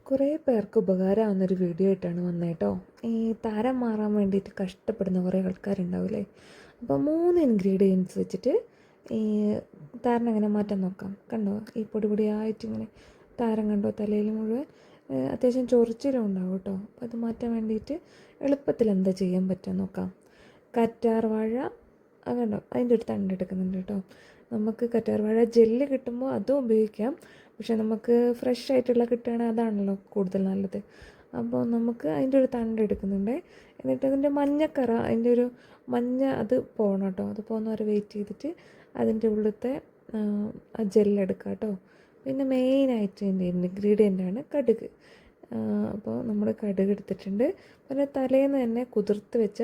കുറേ പേർക്ക് ഉപകാരമാവുന്നൊരു വീഡിയോ ആയിട്ടാണ് വന്നത് കേട്ടോ. ഈ താരം മാറാൻ വേണ്ടിയിട്ട് കഷ്ടപ്പെടുന്ന കുറേ ആൾക്കാരുണ്ടാവില്ലേ. അപ്പോൾ 3 ഇൻഗ്രീഡിയൻസ് വെച്ചിട്ട് ഈ താരൻ എങ്ങനെ മാറ്റാൻ നോക്കാം. കണ്ടോ, ഈ പൊടി പൊടിയായിട്ട് ഇങ്ങനെ താരം കണ്ടോ, തലയിൽ മുഴുവൻ അത്യാവശ്യം ചൊറിച്ചിലും ഉണ്ടാവും കേട്ടോ. അപ്പോൾ അത് മാറ്റാൻ വേണ്ടിയിട്ട് എളുപ്പത്തിൽ എന്താ ചെയ്യാൻ പറ്റുക നോക്കാം. കറ്റാർ വാഴ കണ്ടോ, അതിൻ്റെ ഒരു തണ്ട് എടുക്കുന്നുണ്ട് കേട്ടോ. നമുക്ക് കറ്റാർ വാഴ ജെല്ല് കിട്ടുമ്പോൾ അതും ഉപയോഗിക്കാം. പക്ഷെ നമുക്ക് ഫ്രഷ് ആയിട്ടുള്ള കിട്ടുകയാണെങ്കിൽ അതാണല്ലോ കൂടുതൽ നല്ലത്. അപ്പോൾ നമുക്ക് അതിൻ്റെ ഒരു തണ്ട് എടുക്കുന്നുണ്ട്. എന്നിട്ട് അതിൻ്റെ മഞ്ഞക്കറ, അതിൻ്റെ ഒരു മഞ്ഞ അത് പോകണം കേട്ടോ. അത് പോകുന്ന വരെ വെയിറ്റ് ചെയ്തിട്ട് അതിൻ്റെ ഉള്ളിലത്തെ ജെല്ലെടുക്കുക കേട്ടോ. പിന്നെ മെയിനായിട്ട് ഇതിൻ്റെ ഇൻഗ്രീഡിയൻ്റാണ് കടുക്. അപ്പോൾ നമ്മൾ കടുക് എടുത്തിട്ടുണ്ട്. പിന്നെ തലേന്ന് തന്നെ കുതിർത്ത് വെച്ച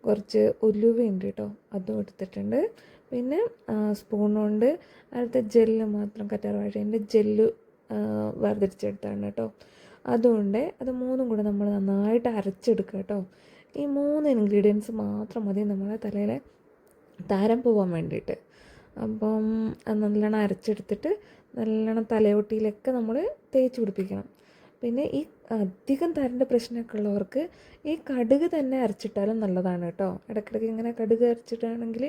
കുറച്ച് ഉലുവയുണ്ട് കേട്ടോ, അതും എടുത്തിട്ടുണ്ട്. പിന്നെ സ്പൂൺ കൊണ്ട് അടുത്ത ജെല്ല് മാത്രം, കറ്റാർ വാഴേൻ്റെ ജെല്ല് വേർതിരിച്ചെടുത്താണ് കേട്ടോ. അതുകൊണ്ട് അത് മൂന്നും കൂടെ നമ്മൾ നന്നായിട്ട് അരച്ചെടുക്കുക കേട്ടോ. ഈ 3 ഇൻഗ്രീഡിയൻസ് മാത്രം മതി നമ്മളെ തലയിലെ താരം പോകാൻ വേണ്ടിയിട്ട്. അപ്പം അത് നല്ലോണം അരച്ചെടുത്തിട്ട് നല്ലോണം തലയോട്ടിയിലൊക്കെ നമ്മൾ തേച്ച് പിടിപ്പിക്കണം. പിന്നെ ഈ അധികം താരൻ്റെ പ്രശ്നമൊക്കെ ഉള്ളവർക്ക് ഈ കടുക് തന്നെ അരച്ചിട്ടാലും നല്ലതാണ് കേട്ടോ. ഇടയ്ക്കിടയ്ക്ക് ഇങ്ങനെ കടുക് അരച്ചിട്ടാണെങ്കിൽ.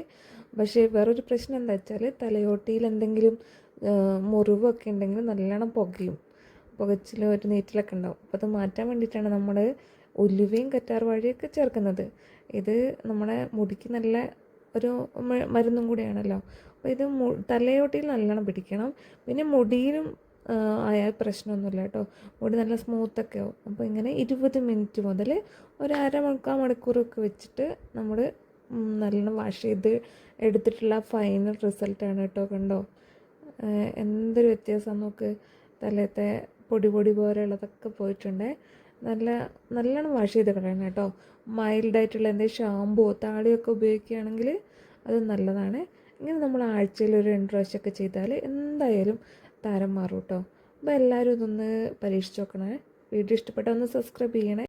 പക്ഷേ വേറൊരു പ്രശ്നം എന്താ വെച്ചാൽ തലയോട്ടിയിൽ എന്തെങ്കിലും മുറിവൊക്കെ ഉണ്ടെങ്കിൽ നല്ലോണം പുകയും, പുകച്ചിലും ഒരു നീറ്റിലൊക്കെ ഉണ്ടാവും. അപ്പോൾ അത് മാറ്റാൻ വേണ്ടിയിട്ടാണ് നമ്മൾ ഉലുവയും കറ്റാർ വാഴയൊക്കെ ചേർക്കുന്നത്. ഇത് നമ്മുടെ മുടിക്ക് നല്ല ഒരു മരുന്നും കൂടിയാണല്ലോ. അപ്പോൾ ഇത് തലയോട്ടിയിൽ നല്ലോണം പിടിക്കണം. പിന്നെ മുടിയിലും ആയാൽ പ്രശ്നമൊന്നുമില്ല കേട്ടോ. മുടി നല്ല സ്മൂത്തൊക്കെ ആവും. അപ്പോൾ ഇങ്ങനെ 20 മിനിറ്റ് മുതൽ ഒരു മുക്കാൽ മണിക്കൂറൊക്കെ വെച്ചിട്ട് നമ്മൾ നല്ലോണം വാഷ് ചെയ്ത് എടുത്തിട്ടുള്ള ഫൈനൽ റിസൾട്ടാണ് കേട്ടോ. കണ്ടോ, എന്തൊരു വ്യത്യാസം നോക്ക്. തലത്തെ പൊടി പൊടി പോലെയുള്ളതൊക്കെ പോയിട്ടുണ്ട്. നല്ലോണം വാഷ് ചെയ്ത് കളയണം കേട്ടോ. മൈൽഡായിട്ടുള്ള എന്തെങ്കിലും ഷാമ്പുവോ താളിയൊക്കെ ഉപയോഗിക്കുകയാണെങ്കിൽ അത് നല്ലതാണ്. ഇങ്ങനെ നമ്മൾ ആഴ്ചയിൽ ഒരു 2 പ്രാവശ്യമൊക്കെ ചെയ്താൽ എന്തായാലും താരം മാറും കേട്ടോ. അപ്പോൾ എല്ലാവരും ഇതൊന്ന് പരീക്ഷിച്ച് നോക്കണേ. വീഡിയോ ഇഷ്ടപ്പെട്ടാൽ ഒന്ന് സബ്സ്ക്രൈബ് ചെയ്യണേ.